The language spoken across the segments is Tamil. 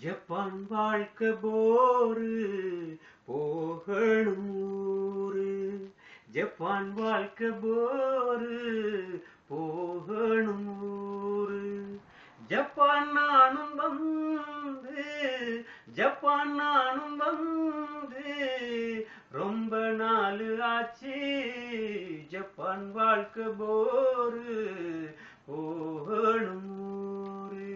ஜப்பான் வாழ்க்கை போரு போகணும் ஊரு. ஜப்பான் வாழ்க்கை போரு போகணும் ஊரு. ஜப்பான் நானும் வந்து ஜப்பான் நானும் வந்து ரொம்ப நாள் ஆச்சு. ஜப்பான் வாழ்க்கை போரு போகணும் ஊரு.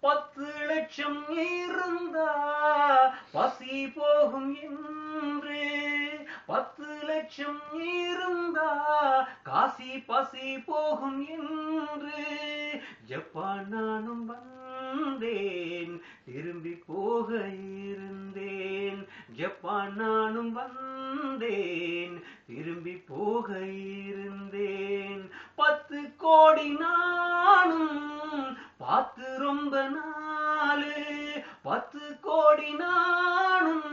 10 லட்சம் இருந்தா பசி போகும் என்று, 10 லட்சம் இருந்தா காசி பசி போகும் என்று ஜப்பான் நானும் வந்தேன், திரும்பி போக இருந்தேன். ஜப்பான் நானும் வந்தேன், திரும்பி போக இருந்தேன். 10 கோடி நானும் பார்த்து ரொம்ப நாளு, 10 கோடி நானும்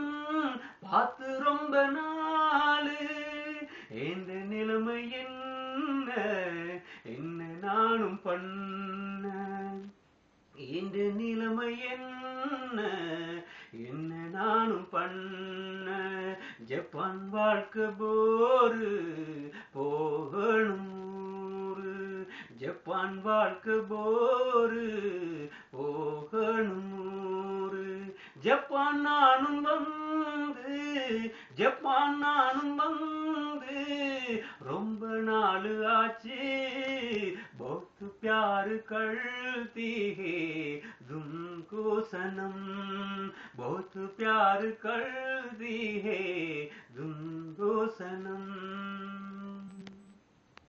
பார்த்து ரொம்ப நாளு. இந்த நிலைமை என்ன என்ன நானும் பண்ண, இந்த நிலைமை என்ன என்ன நானும் பண்ண. ஜப்பான் வாழ்க்கை போரு போகணும் ஊரு. ஜப்பான் வாழ்க்கை போரு போகணும் ஊரு. ஜப்பான் நானும் வந்து ஜப்பான் நானும் வந்து ரொம்ப நாள் ஆச்சு. बहुत प्यार करती है तुमको सनम, बहुत प्यार करती है तुमको सनम.